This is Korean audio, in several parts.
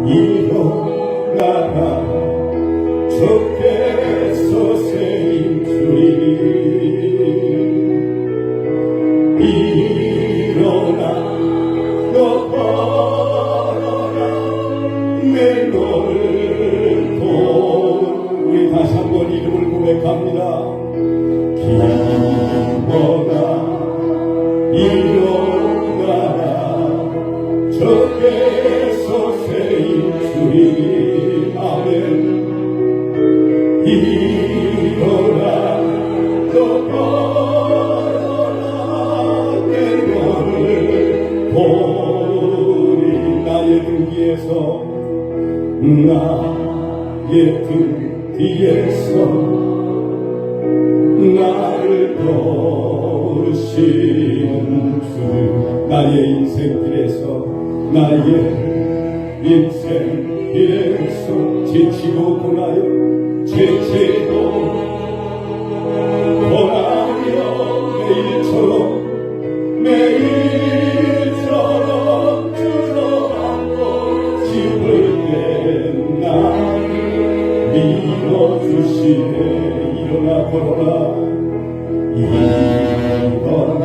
일어나라 주께서 세임 주리 일어나 너 걸어라 내 놀고 우리 다시 한번 이름을 고백합니다. 기뻐라 일어나라 주께서 세임 주리 아멘 일어나 너 걸어라 내 너를 보리 나의 등 뒤에서 나의 등 뒤에서 나를 도우시는 주 나의 인생길에서 나의 인생길에서 지치고 고나요 지치고 고나며 매일처럼 주로 안고 집을 때 나를 밀어주시네 일어나 걸어라 일어나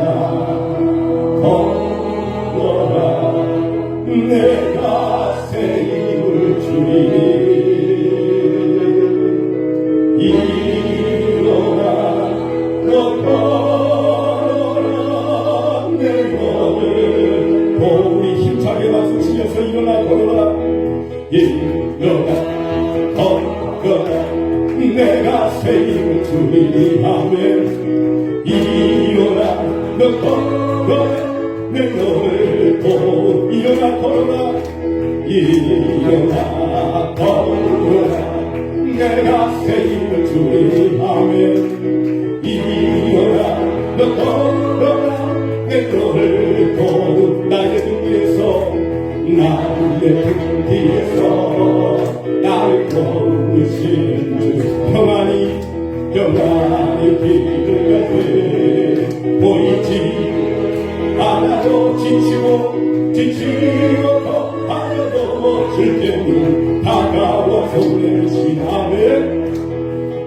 걸어라 내가 새 힘을 주리 일어나 너 걸어라 내 너를 우리 힘차게 박수 치면서 일어나 걸어라 일어나 걸어라 내가 새 힘을 주리 아멘 일어나 너 걸어라 내 너를 보고 일어나 걸어라 일어나 걸어라 내가 새 힘을 주리 아멘 일어나 너 걸어라 내 너를 보고 나의 등 뒤에서 나의 등 뒤에서 나를 도우시는 주 평안히 길을 가되 보이지 않아도 지치고 하여도 질 때는 다가와서 내신 아멘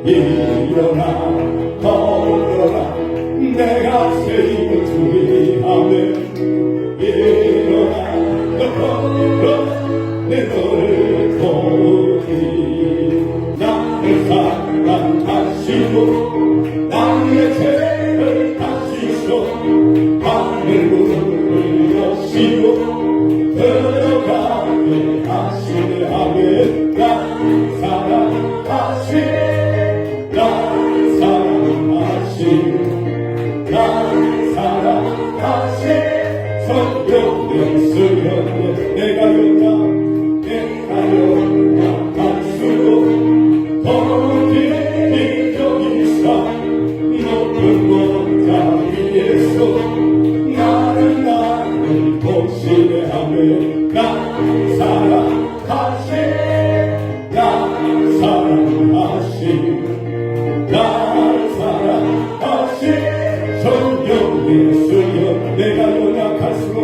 일어나 걸어라 내가 새 힘을 주리 아멘 일어나 너 걸어라 내 너를 보리 나를 사랑하시고 나의 죄를 다시소 하늘 문을 여시고 들어가게 하시네 아멘 나를 사랑하시 성경에 쓰였네 내가 연나 갈수록 더 깊이 여기사 높은 원자 위에서 나를 보시네 하며 나를 사랑하시 성경에 쓰여 내가 연약할수록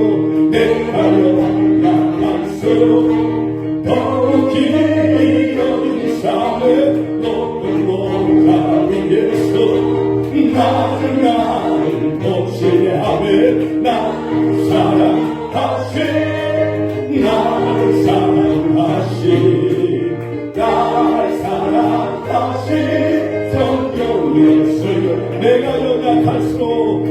더욱 깊이 여긴 삶의 높은 원자 위에서 나를 보시네 하며 나를 사랑하시 성경에 쓰여 내가 연약할수록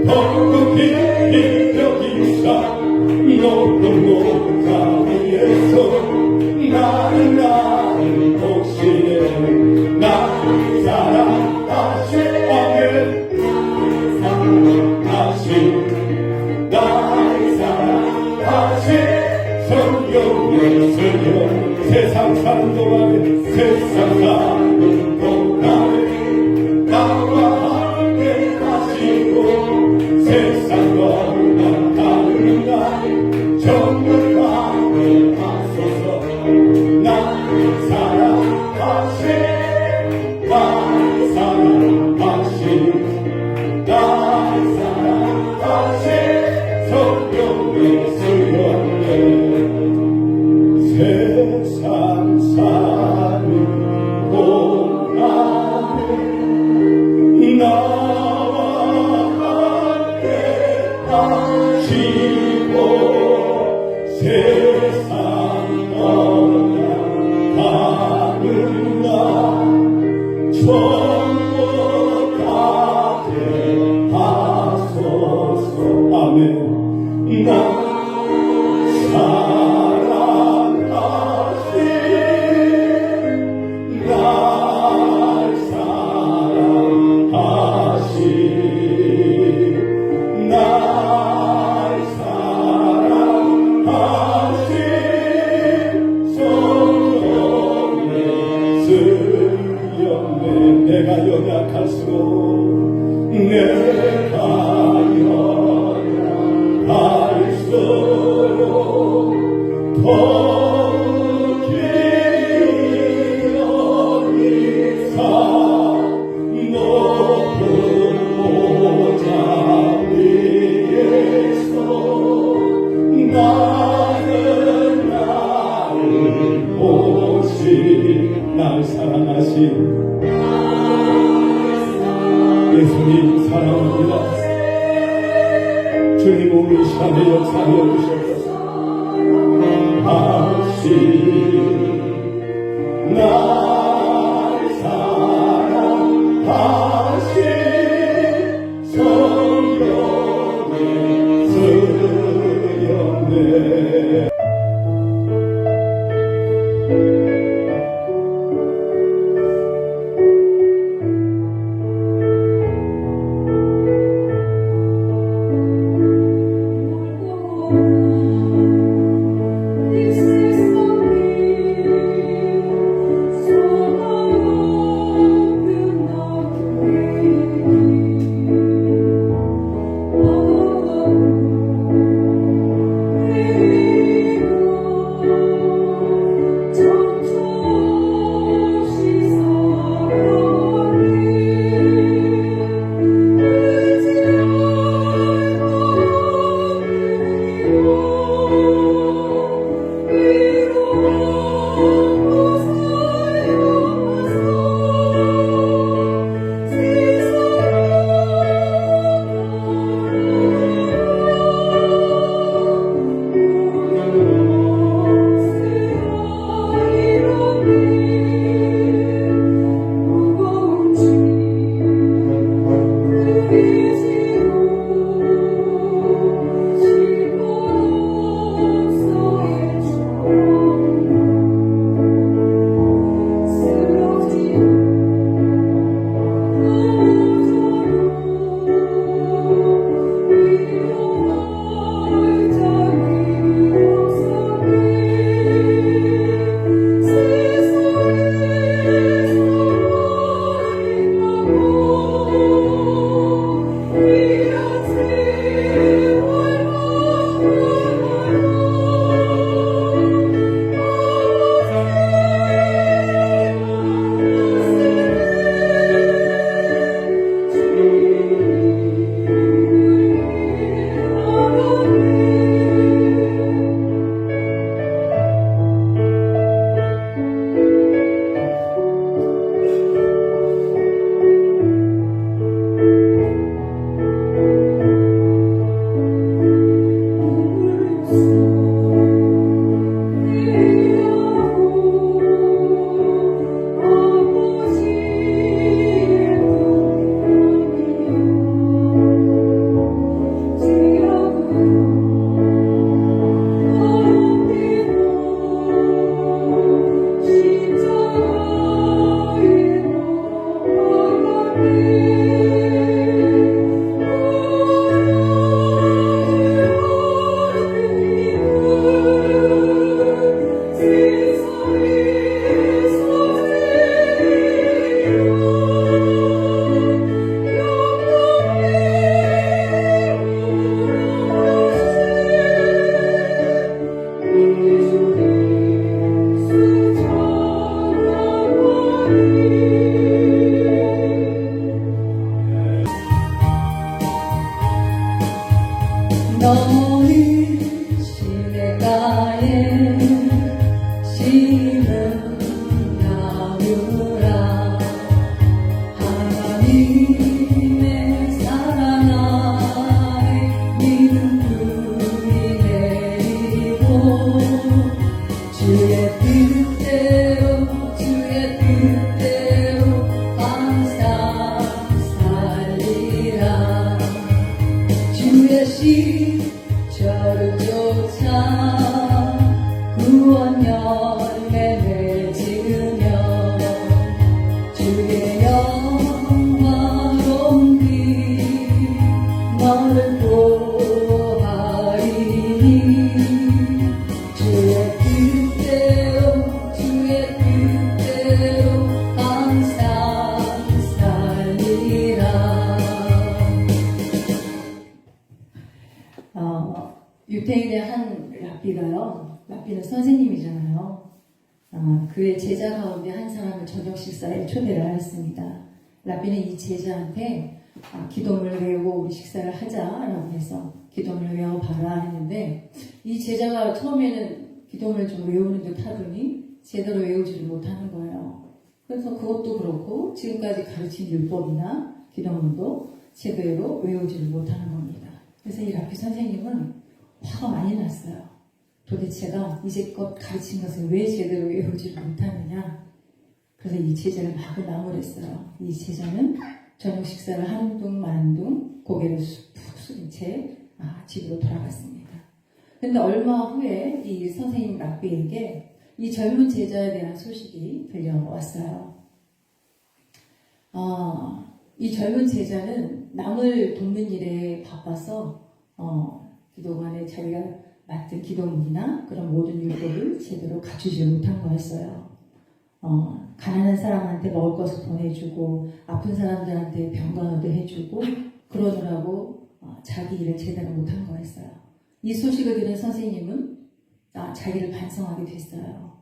더욱 깊이 여긴 삶 높은 원자 위에서 나를 보시네 나를 사랑하시 아멘 나를 사랑하시 성경에 쓰여 세상 사는 동안에 나와 함께 가시고 세상과 다른 날 정결하게 하소서 나를 사랑하시 나를 사랑하시 아멘. 나 사랑하시 날 사랑하시 날 사랑하시 성령의 쓰였네. 내가 연약할수록 내가 연약할수록 더욱 기어이사 높은 보좌 위에서 나는 나를 보시 날 사랑하신 예수님 사랑합니다. 주님 오늘 이 시간에 역사하여 주셨소서. 다시 날 사랑하시 성령의 쓰였네. 너희 시내가에 심은 나무라 하나님의 사랑 아래 믿음 뿌리 내리고 주의 뜻대로 항상 살리라 주의 시 너를 구하리니 주의 뜻대로 항상 살리라. 유태인의 한 랍비가요, 랍비는 선생님이잖아요. 그의 제자 가운데 한 사람을 저녁 식사에 초대를 하였습니다. 랍비는 이 제자한테 기도문을 외우고 우리 식사를 하자라고 해서 기도문을 외워봐라 했는데, 이 제자가 처음에는 기도문을 좀 외우는 듯 하더니 제대로 외우지를 못하는 거예요. 그래서 그것도 그렇고 지금까지 가르친 율법이나 기도문도 제대로 외우지를 못하는 겁니다. 그래서 이 랍비 선생님은 화가 많이 났어요. 도대체가 이제껏 가르친 것을 왜 제대로 외우지를 못하느냐. 그래서 이 제자를 마구 나무랬어요. 이 제자는 저녁 식사를 하는 둥 마는 둥 고개를 푹 숙인 채 집으로 돌아갔습니다. 그런데 얼마 후에 이 선생님 랍비에게 이 젊은 제자에 대한 소식이 들려왔어요. 이 젊은 제자는 남을 돕는 일에 바빠서 그동안에 자기가 맡은 기도문이나 그런 모든 율법을 제대로 갖추지 못한 거였어요. 가난한 사람한테 먹을 것을 보내주고 아픈 사람들한테 병간호도 해주고 그러느라고 자기 일을 제대로 못한 거였어요. 이 소식을 들은 선생님은 자기를 반성하게 됐어요.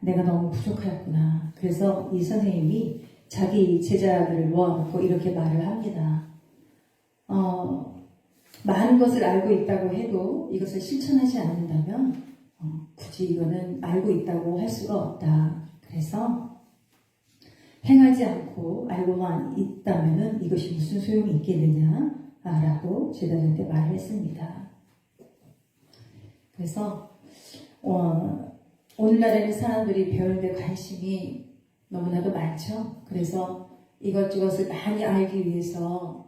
내가 너무 부족하였구나. 그래서 이 선생님이 자기 제자들을 모아놓고 이렇게 말을 합니다. 많은 것을 알고 있다고 해도 이것을 실천하지 않는다면 굳이 이거는 알고 있다고 할 수가 없다. 그래서 행하지 않고 알고만 있다면 이것이 무슨 소용이 있겠느냐 라고 제자들한테 말을 했습니다. 그래서 오늘날에는 사람들이 배우는 데 관심이 너무나도 많죠. 그래서 이것저것을 많이 알기 위해서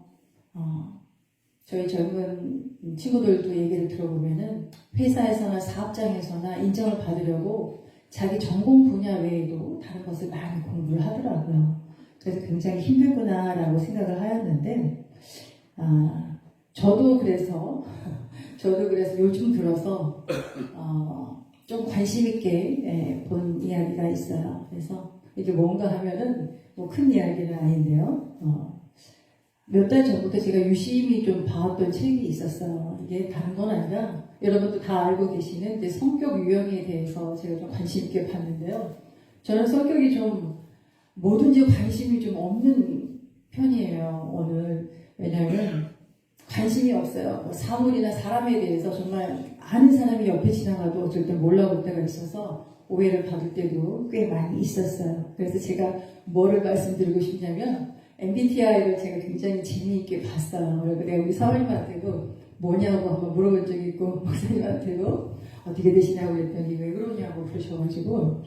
저희 젊은 친구들도 얘기를 들어보면은 회사에서나 사업장에서나 인정을 받으려고 자기 전공 분야 외에도 다른 것을 많이 공부를 하더라고요. 그래서 굉장히 힘들구나라고 생각을 하였는데, 저도 그래서 요즘 들어서 좀 관심 있게 본 이야기가 있어요. 그래서 이게 뭔가 하면은 뭐 큰 이야기는 아닌데요. 몇 달 전부터 제가 유심히 좀 봐왔던 책이 있었어요. 이게 다른 건 아니라 여러분도 다 알고 계시는 이제 성격 유형에 대해서 제가 좀 관심 있게 봤는데요. 저는 성격이 좀 뭐든지 관심이 좀 없는 편이에요, 오늘. 왜냐하면 관심이 없어요. 뭐 사물이나 사람에 대해서 정말 아는 사람이 옆에 지나가도 어쩔 땐 몰라볼 때가 있어서 오해를 받을 때도 꽤 많이 있었어요. 그래서 제가 뭐를 말씀드리고 싶냐면 MBTI를 제가 굉장히 재미있게 봤어요. 그리고 내가 우리 사모님한테도 뭐냐고 한번 물어본 적이 있고 목사님한테도 어떻게 되시냐고 그랬더니 왜 그러냐고 그러셔가지고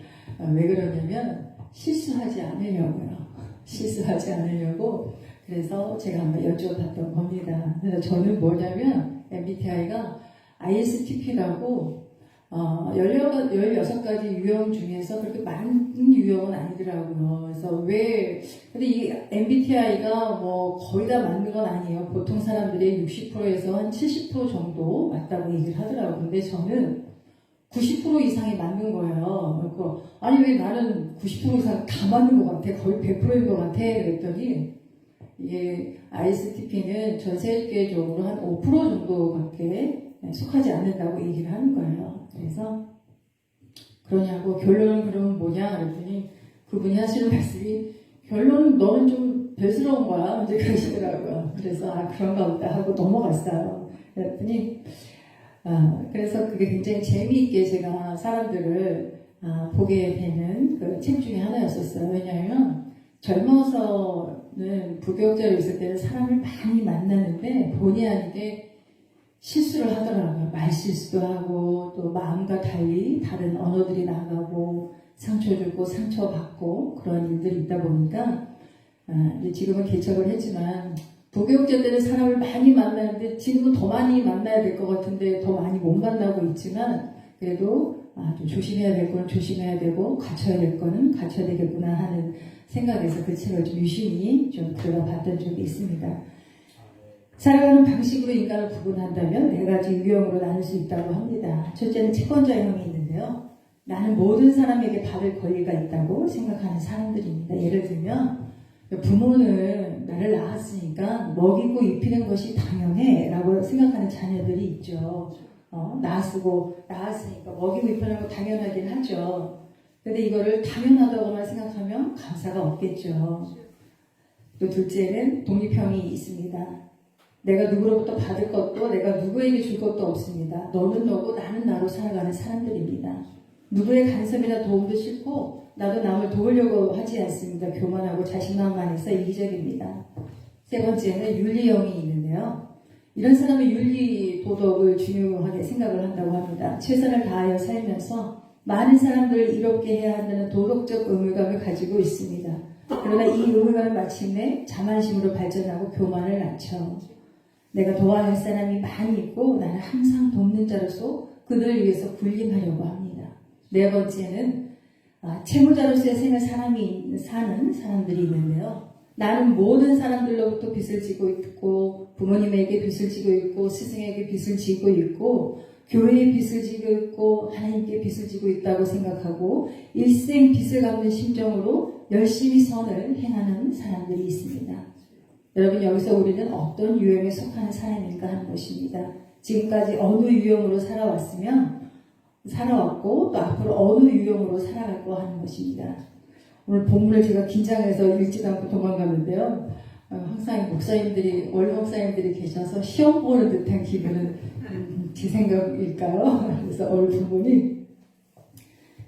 왜 그러냐면 실수하지 않으려고요. 실수하지 않으려고 그래서 제가 한번 여쭤봤던 겁니다. 그래서 저는 뭐냐면 MBTI가 ISTP라고 16가지 유형 중에서 그렇게 많은 유형은 아니더라고요. 그래서 근데 이 MBTI가 뭐 거의 다 맞는 건 아니에요. 보통 사람들이 60%에서 한 70% 정도 맞다고 얘기를 하더라고요. 근데 저는 90% 이상이 맞는 거예요. 그러니까 아니 왜 나는 90% 이상 다 맞는 것 같아? 거의 100%인 것 같아? 그랬더니 이게 ISTP는 전 세계적으로 한 5% 정도밖에 속하지 않는다고 얘기를 하는 거예요. 그래서 그러냐고 결론은 그러면 뭐냐 그랬더니 그분이 하시는 말씀이 결론은 너는 좀 별스러운 거야 이제 그러시더라고요. 그래서 그런가 보다 하고 넘어갔어요. 그랬더니 그래서 그게 굉장히 재미있게 제가 사람들을 보게 되는 그 책 중에 하나였었어요. 왜냐하면 젊어서는 부교육자로 있을 때는 사람을 많이 만나는데 본의 아니게 실수를 하더라고요. 말실수도 하고 또 마음과 달리 다른 언어들이 나가고 상처 주고 상처받고 그런 일들이 있다 보니까 지금은 개척을 했지만 부교육자 때는 사람을 많이 만나는데 지금은 더 많이 만나야 될 것 같은데 더 많이 못 만나고 있지만 그래도 좀 조심해야 될 거는 조심해야 되고 갖춰야 될 거는 갖춰야 되겠구나 하는 생각에서 그 책을 좀 유심히 좀 들어봤던 적이 있습니다. 살아가는 방식으로 인간을 구분한다면 네 가지 유형으로 나눌 수 있다고 합니다. 첫째는 채권자형이 있는데요. 나는 모든 사람에게 받을 권리가 있다고 생각하는 사람들입니다. 예를 들면 부모는 나를 낳았으니까 먹이고 입히는 것이 당연해 라고 생각하는 자녀들이 있죠. 낳았으니까 먹이고 입히는 거 당연하긴 하죠. 근데 이거를 당연하다고만 생각하면 감사가 없겠죠. 또 둘째는 독립형이 있습니다. 내가 누구로부터 받을 것도 내가 누구에게 줄 것도 없습니다. 너는 너고 나는 나로 살아가는 사람들입니다. 누구의 간섭이나 도움도 싫고 나도 남을 도우려고 하지 않습니다. 교만하고 자신만만 해서 이기적입니다. 세 번째는 윤리형이 있는데요. 이런 사람은 윤리 도덕을 중요하게 생각을 한다고 합니다. 최선을 다하여 살면서 많은 사람들을 이롭게 해야 한다는 도덕적 의무감을 가지고 있습니다. 그러나 이 의무감은 마침내 자만심으로 발전하고 교만을 낳죠. 내가 도와야 할 사람이 많이 있고 나는 항상 돕는 자로서 그들을 위해서 군림하려고 합니다. 네 번째는 채무자로서의 생을 사는 사람들이 있는데요. 나는 모든 사람들로부터 빚을 지고 있고 부모님에게 빚을 지고 있고 스승에게 빚을 지고 있고 교회에 빚을 지고 있고 하나님께 빚을 지고 있다고 생각하고 일생 빚을 갚는 심정으로 열심히 선을 행하는 사람들이 있습니다. 여러분 여기서 우리는 어떤 유형에 속하는 사람인가 하는 것입니다. 지금까지 어느 유형으로 살아왔고 또 앞으로 어느 유형으로 살아갈 거 하는 것입니다. 오늘 본문을 제가 긴장해서 읽지도 않고 도망갔는데요. 항상 원로 목사님들이 계셔서 시험 보는 듯한 기분은 제 생각일까요? 그래서 오늘 본문이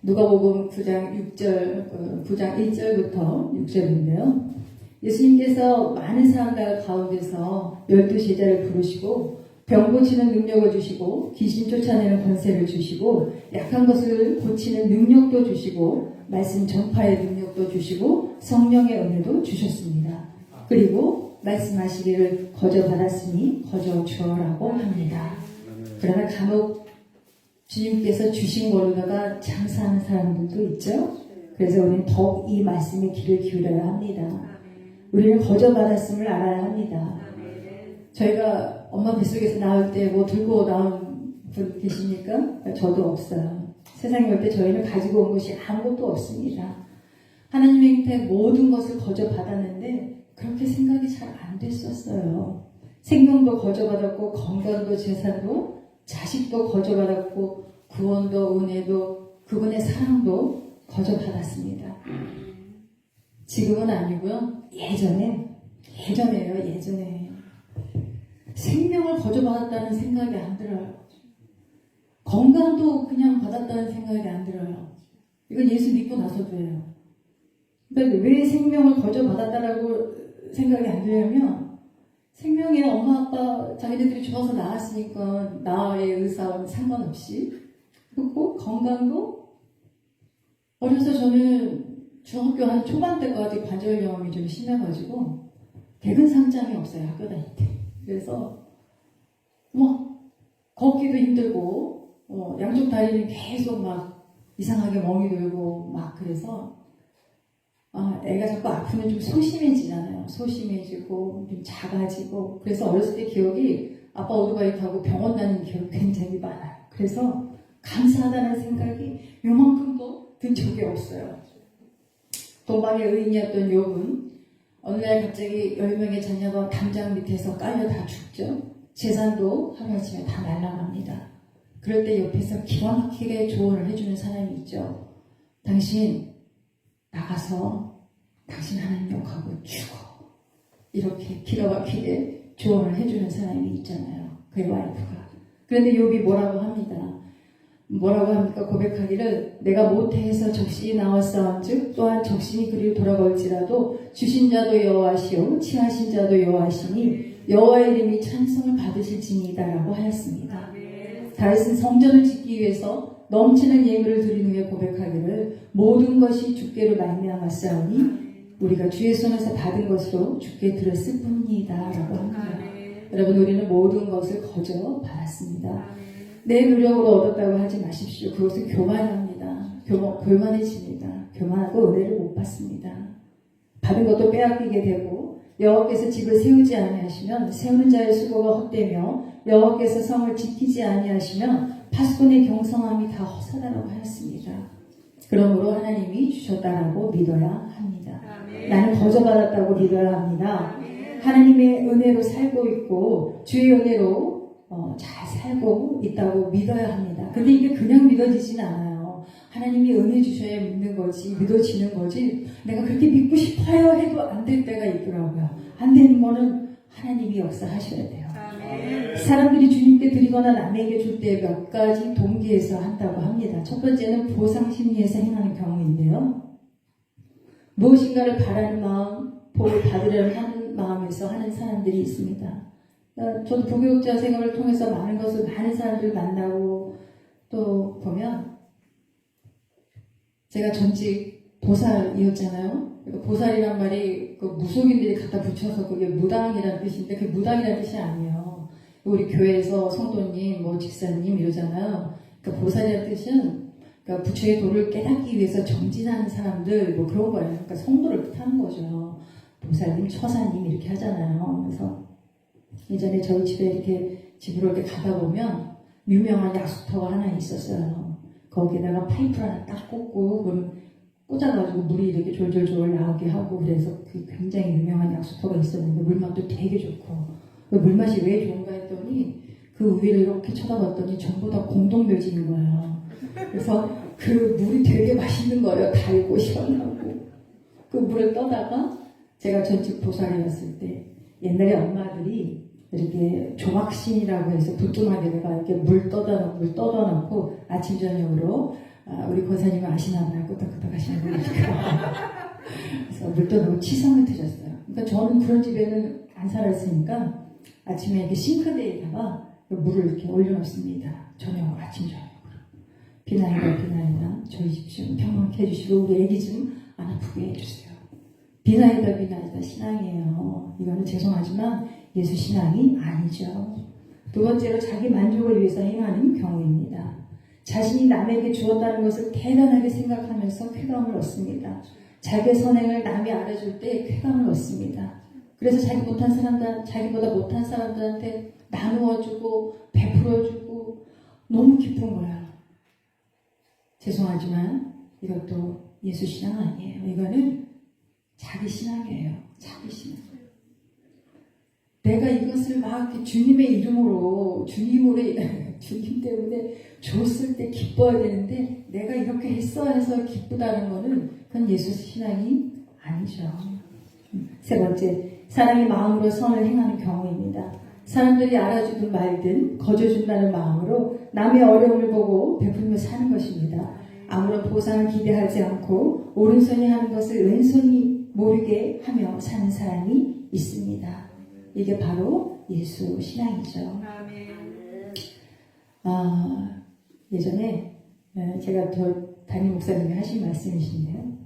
누가복음 9장 1절부터 6절인데요. 예수님께서 많은 사람들 가운데서 12제자를 부르시고 병 고치는 능력을 주시고 귀신 쫓아내는 권세를 주시고 약한 것을 고치는 능력도 주시고 말씀 전파의 능력도 주시고 성령의 은혜도 주셨습니다. 그리고 말씀하시기를 거저 받았으니 거저 주어라고 합니다. 그러나 간혹 주님께서 주신 걸로다가 장사하는 사람들도 있죠. 그래서 우리는 더욱 이 말씀에 귀를 기울여야 합니다. 우리는 거저 받았음을 알아야 합니다. 저희가 엄마 뱃속에서 나올 때 뭐 들고 나온 분 계십니까? 저도 없어요. 세상에 올 때 저희는 가지고 온 것이 아무것도 없습니다. 하나님한테 모든 것을 거저 받았는데 그렇게 생각이 잘 안 됐었어요. 생명도 거저 받았고 건강도 재산도 자식도 거저 받았고 구원도 은혜도 그분의 사랑도 거저 받았습니다. 지금은 아니고요. 예전에 생명을 거저 받았다는 생각이 안 들어요. 건강도 그냥 받았다는 생각이 안 들어요. 이건 예수 믿고 나서도예요. 그러니까 왜 생명을 거저 받았다라고 생각이 안 들냐면 생명에 엄마 아빠 자기네들이 좋아서 낳았으니까 나의 의사와는 상관없이 그리고 건강도 어려서 저는 중학교 한 초반 때까지 관절염이 좀 심해가지고 대근 상장이 없어요. 학교 다닐 때. 그래서 걷기도 힘들고 양쪽 다리는 계속 막 이상하게 멍이 들고 막 그래서 애가 자꾸 아프면 좀 소심해지잖아요. 소심해지고 좀 작아지고 그래서 어렸을 때 기억이 아빠 오토바이 타고 병원 다니는 기억이 굉장히 많아요. 그래서 감사하다는 생각이 요만큼도 든 적이 없어요. 동방의 의인이었던 욥은 어느 날 갑자기 10명의 자녀가 담장 밑에서 깔려 다 죽죠. 재산도 하루아침에 다 날아갑니다. 그럴 때 옆에서 기가 막히게 조언을 해주는 사람이 있죠. 당신 나가서 당신 하나님 욕하고 죽어. 이렇게 기가 막히게 조언을 해주는 사람이 있잖아요. 그의 와이프가. 그런데 욥이 뭐라고 합니다. 뭐라고 합니까? 고백하기를 내가 모태에서 적신이 나왔사온즉 또한 적신이 그리로 돌아갈지라도 주신 자도 여호와시오 취하신 자도 여호와시니 여호와의 이름이 찬송을 받으실지니이다라고 하였습니다. 다윗은 성전을 짓기 위해서 넘치는 예물을 드린 후에 고백하기를 모든 것이 주께로 말미암았사오니 우리가 주의 손에서 받은 것으로 주께 들었을 뿐이다 라고 합니다. 여러분 우리는 모든 것을 거저 받았습니다. 내 노력으로 얻었다고 하지 마십시오. 그것은 교만합니다. 교만해집니다. 교만하고 은혜를 못 받습니다. 받은 것도 빼앗기게 되고 여호와께서 집을 세우지 아니하시면 세우는 자의 수고가 헛되며 여호와께서 성을 지키지 아니하시면 파수꾼의 경성함이 다 헛사다라고 하였습니다. 그러므로 하나님이 주셨다라고 믿어야 합니다. 나는 거저받았다고 믿어야 합니다. 하나님의 은혜로 살고 있고 주의 은혜로 잘 살고 있다고 믿어야 합니다. 근데 이게 그냥 믿어지진 않아요. 하나님이 은혜 주셔야 믿는 거지, 믿어지는 거지, 내가 그렇게 믿고 싶어요 해도 안 될 때가 있더라고요. 안 되는 거는 하나님이 역사하셔야 돼요. 사람들이 주님께 드리거나 남에게 줄 때 몇 가지 동기에서 한다고 합니다. 첫 번째는 보상 심리에서 행하는 경우인데요. 무엇인가를 바라는 마음, 복을 받으려는 하는 마음에서 하는 사람들이 있습니다. 저도 부교육자 생활을 통해서 많은 사람들 만나고 또 보면 제가 전직 보살이었잖아요. 그러니까 보살이란 말이 그 무속인들이 갖다 붙여서 그게 무당이라는 뜻인데 그게 무당이라는 뜻이 아니에요. 우리 교회에서 성도님, 직사님 이러잖아요. 그러니까 보살이라는 뜻은 그러니까 부처의 도를 깨닫기 위해서 정진하는 사람들 그런 거예요. 그러니까 성도를 뜻하는 거죠. 보살님, 처사님 이렇게 하잖아요. 그래서 예전에 저희 집에 집으로 이렇게 가다 보면 유명한 약수터가 하나 있었어요. 거기에다가 파이프를 하나 딱 꽂고 그럼 꽂아가지고 물이 이렇게 졸졸졸 나오게 하고 그래서 그 굉장히 유명한 약수터가 있었는데 물맛도 되게 좋고 그 물맛이 왜 좋은가 했더니 그 위를 이렇게 쳐다봤더니 전부 다 공동묘지인 거예요. 그래서 그 물이 되게 맛있는 거예요. 달고 시원하고 그 물을 떠다가 제가 전직 보살이었을 때 옛날에 엄마들이 이렇게 조막신이라고 해서 부뚜막에다가 이렇게 물 떠다 놓고 아침 저녁으로 우리 권사님은 아시나 봐요. 끄덕끄덕 하시는 분이니까. 그래서 물 떠놓고 치성을 드렸어요. 그러니까 저는 그런 집에는 안 살았으니까 아침에 이렇게 싱크대에다가 물을 이렇게 올려놓습니다. 아침 저녁으로. 비나이다 저희 집 좀 평안케 해주시고 우리 애기 좀 안 아프게 해주세요. 비나이다 신앙이에요. 이거는 죄송하지만 예수 신앙이 아니죠. 두 번째로 자기 만족을 위해서 행하는 경우입니다. 자신이 남에게 주었다는 것을 대단하게 생각하면서 쾌감을 얻습니다. 자기의 선행을 남이 알아줄 때 쾌감을 얻습니다. 그래서 자기보다 못한 사람들한테 나누어주고 베풀어주고 너무 기쁜 거야. 죄송하지만 이것도 예수 신앙 아니에요. 이거는 자기 신앙이에요. 자기 신앙. 내가 이것을 막 주님의 이름으로 주님 때문에 줬을 때 기뻐야 되는데 내가 이렇게 했어 해서 기쁘다는 거는 그건 예수 신앙이 아니죠. 세 번째, 사람이 마음으로 선을 행하는 경우입니다. 사람들이 알아주든 말든 거저준다는 마음으로 남의 어려움을 보고 베풀며 사는 것입니다. 아무런 보상을 기대하지 않고 오른손이 하는 것을 왼손이 모르게 하며 사는 사람이 있습니다. 이게 바로 예수 신앙이죠. 예전에 제가 담임 목사님이 하신 말씀이신데요.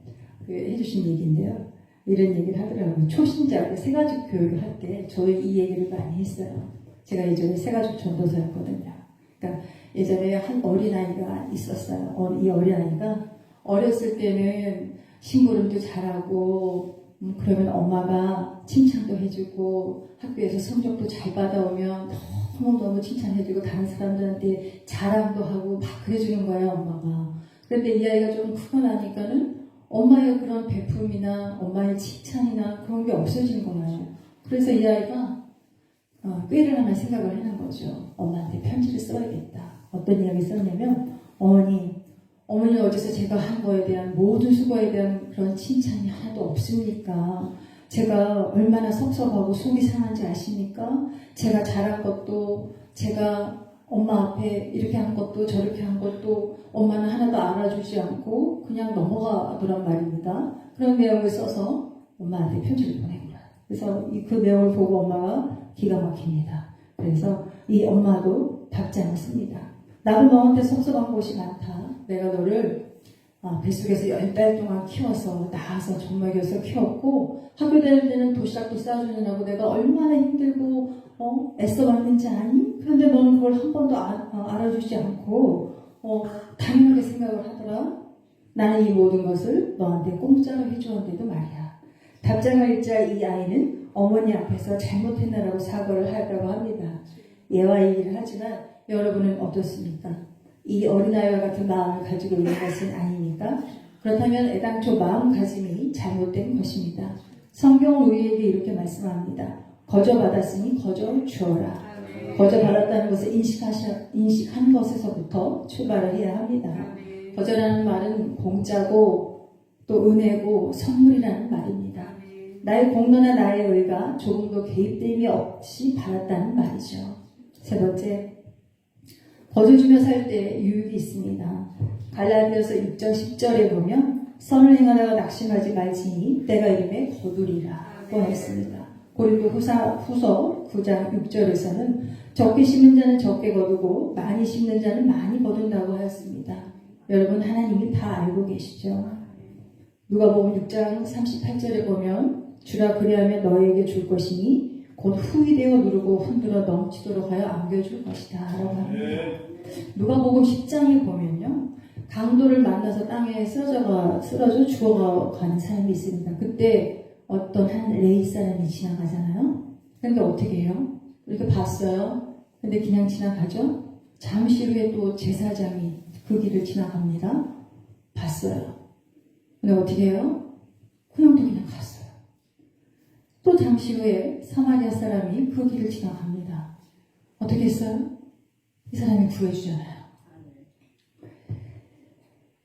해주신 얘기인데요. 이런 얘기를 하더라고요. 초신자 새가족 교육을 할 때 저희 이 얘기를 많이 했어요. 제가 예전에 새가족 전도사였거든요. 그러니까 예전에 한 어린아이가 있었어요. 이 어린아이가 어렸을 때는 심부름도 잘하고 그러면 엄마가 칭찬도 해주고 학교에서 성적도 잘 받아오면 너무너무 칭찬해주고 다른 사람들한테 자랑도 하고 막 그래주는 거예요, 엄마가. 그런데 이 아이가 좀 크고 나니까는 엄마의 그런 베품이나 엄마의 칭찬이나 그런 게 없어진 거예요. 그래서 이 아이가 꾀를 하나 생각을 해놓은 거죠. 엄마한테 편지를 써야겠다. 어떤 이야기 썼냐면 어머니 어디서 제가 한 거에 대한 모든 수고에 대한 그런 칭찬이 하나도 없습니까? 제가 얼마나 섭섭하고 속이 상한지 아십니까? 제가 잘한 것도 제가 엄마 앞에 이렇게 한 것도 저렇게 한 것도 엄마는 하나도 알아주지 않고 그냥 넘어가더란 말입니다. 그런 내용을 써서 엄마한테 편지를 보낸 거예요. 그래서 그 내용을 보고 엄마가 기가 막힙니다. 그래서 이 엄마도 답장을 씁니다. 나도 너한테 섭섭한 곳이 많다. 내가 너를 뱃속에서 10달 동안 키워서 낳아서 젖 먹여서 키웠고 학교 다닐 때는 도시락도 싸주느라고 내가 얼마나 힘들고 애써봤는지 아니? 그런데 너는 그걸 한 번도 알아주지 않고 당연하게 생각을 하더라. 나는 이 모든 것을 너한테 공짜로 해주었는데도 말이야. 답장을 읽자 이 아이는 어머니 앞에서 잘못했나라고 사과를 하라고 합니다. 예와 얘기를 하지만 여러분은 어떻습니까? 이 어린아이와 같은 마음을 가지고 있는 것은 아닙니까? 그렇다면 애당초 마음가짐이 잘못된 것입니다. 성경은 우리에게 이렇게 말씀합니다. 거저 받았으니 거저 주어라. 거저 받았다는 것을 인식하는 것에서부터 출발을 해야 합니다. 거저라는 말은 공짜고 또 은혜고 선물이라는 말입니다. 나의 공로나 나의 의가 조금도 개입됨이 없이 받았다는 말이죠. 세 번째, 거저 주며 살 때 유익이 있습니다. 갈라디아서 6절 10절에 보면 선을 행하다가 낙심하지 말지니 때가 이름에 거두리라고 했습니다. 고린도 후서 9장 6절에서는 적게 심는 자는 적게 거두고 많이 심는 자는 많이 거둔다고 하였습니다. 여러분 하나님이 다 알고 계시죠? 누가복음 6장 38절에 보면 주라 그리하면 너희에게 줄 것이니 곧 후히 되어 누르고 흔들어 넘치도록 하여 안겨줄 것이다 라고 합니다. 누가복음 10장에 보면요, 강도를 만나서 땅에 쓰러져 죽어가는 사람이 있습니다. 그때 어떤 한 레위 사람이 지나가잖아요. 근데 어떻게 해요? 이렇게 봤어요. 근데 그냥 지나가죠? 잠시 후에 또 제사장이 그 길을 지나갑니다. 봤어요. 근데 어떻게 해요? 그냥 갔어요. 또 잠시 후에 사마리아 사람이 그 길을 지나갑니다. 어떻게 했어요? 이 사람이 구해주잖아요.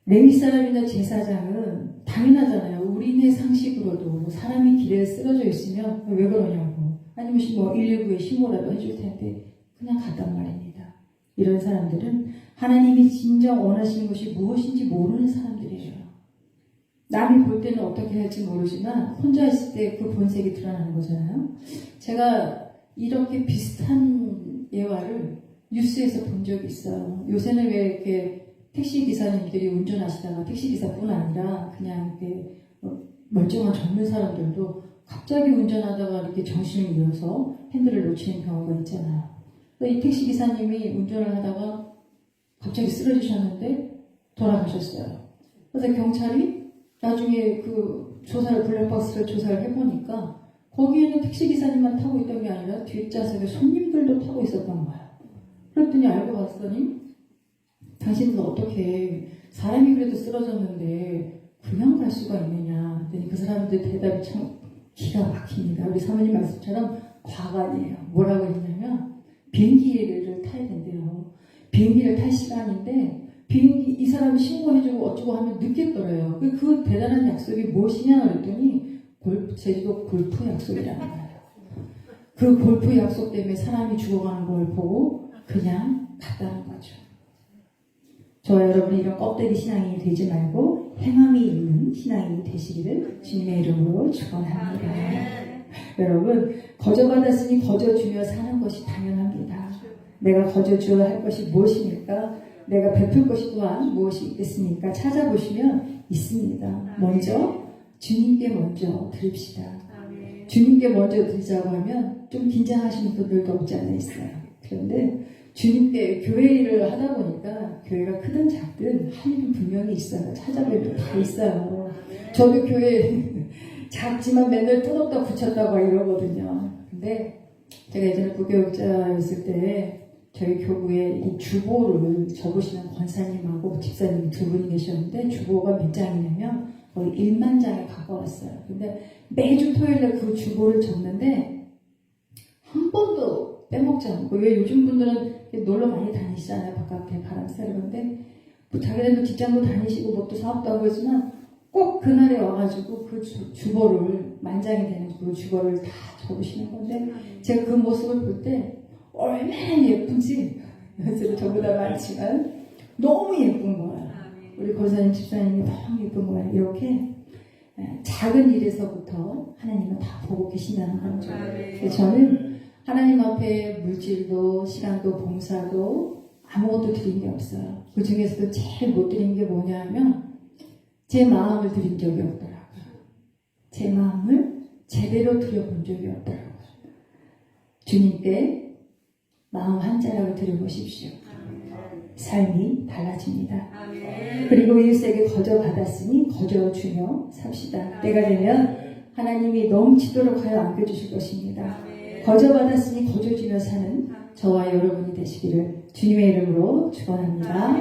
레위 사람이나 제사장은 당연하잖아요. 우리네 상식으로도 사람이 길에 쓰러져 있으면 왜 그러냐고, 아니면 뭐 119에 신고라도 해줄 텐데 그냥 갔단 말입니다. 이런 사람들은 하나님이 진정 원하시는 것이 무엇인지 모르는 사람들이에요. 남이 볼 때는 어떻게 할지 모르지만 혼자 있을 때 그 본색이 드러나는 거잖아요. 제가 이렇게 비슷한 예화를 뉴스에서 본 적이 있어요. 요새는 왜 이렇게 택시 기사님들이 운전하시다가 택시 기사뿐 아니라 그냥 이렇게 멀쩡한 젊은 사람들도 갑자기 운전하다가 이렇게 정신을 잃어서 핸들을 놓치는 경우가 있잖아요. 이 택시 기사님이 운전을 하다가 갑자기 쓰러지셨는데 돌아가셨어요. 그래서 경찰이 나중에 그 블랙박스를 조사를 해보니까 거기에는 택시 기사님만 타고 있던 게 아니라 뒷좌석에 손님들도 타고 있었던 거예요. 그랬더니 알고 봤더니 당신은 어떻게 사람이 그래도 쓰러졌는데 그냥 갈 수가 있느냐 했더니 그 사람들 대답이 참 기가 막힙니다. 우리 사모님 말씀처럼 과관이에요. 뭐라고 했냐면 비행기를 타야 된대요. 비행기를 탈 시간인데 비행기 이 사람이 신고해주고 어쩌고 하면 늦겠더래요. 그 대단한 약속이 무엇이냐 그랬더니 제주도 골프 약속이라는 거예요. 그 골프 약속 때문에 사람이 죽어가는 걸 보고 그냥 갔다는 거죠. 저와 여러분이 이런 껍데기 신앙이 되지 말고 행함이 있는 신앙이 되시기를 주님의 이름으로 축원합니다. 여러분, 거저 받았으니 거저 주며 사는 것이 당연합니다. 내가 거저 주어야 할 것이 무엇입니까? 내가 베풀 것이 또한 무엇이 있겠습니까? 찾아보시면 있습니다. 먼저 주님께 먼저 드립시다. 주님께 먼저 드리자고 하면 좀 긴장하시는 분들도 없지 않아 있어요. 그런데 주님께 교회 일을 하다 보니까 교회가 크든 작든 할 일은 분명히 있어요. 찾아보면 다 있어요. 저도 교회 작지만 맨날 뜯었다 붙였다 막 이러거든요. 근데 제가 예전에 부교육자였을 때 저희 교구에 이 주보를 적으시는 권사님하고 집사님 두 분이 계셨는데 주보가 몇 장이냐면 거의 1만 장에 가까웠어요. 근데 매주 토요일에 그 주보를 적는데 한 번도 빼먹지 않고, 왜 요즘 분들은 놀러 많이 다니시잖아요. 바깥에 바람 쐬는데 자기들도 직장도 다니시고 뭐또 사업도 하고 있지만 꼭 그날에 와가지고 그 주보를 만장이 되는 그 주보를 다 적으시는 건데 제가 그 모습을 볼 때 얼마나 예쁜지, 연세도 저보다 많지만 너무 예쁜 거예요. 우리 권사님 집사님이 너무 예쁜 거예요. 이렇게 작은 일에서부터 하나님은 다 보고 계신다는 거죠. 그래서 저는 하나님 앞에 물질도 시간도 봉사도 아무것도 드린 게 없어요. 그 중에서도 제일 못 드린 게 뭐냐면 제 마음을 드린 적이 없더라고요. 제 마음을 제대로 드려본 적이 없더라고요. 주님께 마음 한 자락을 드려보십시오. 삶이 달라집니다. 그리고 1세기 거저 받았으니 거저 주며 삽시다. 때가 되면 하나님이 넘치도록 하여 안겨주실 것입니다. 거저받았으니 거저주며 사는 저와 여러분이 되시기를 주님의 이름으로 축원합니다.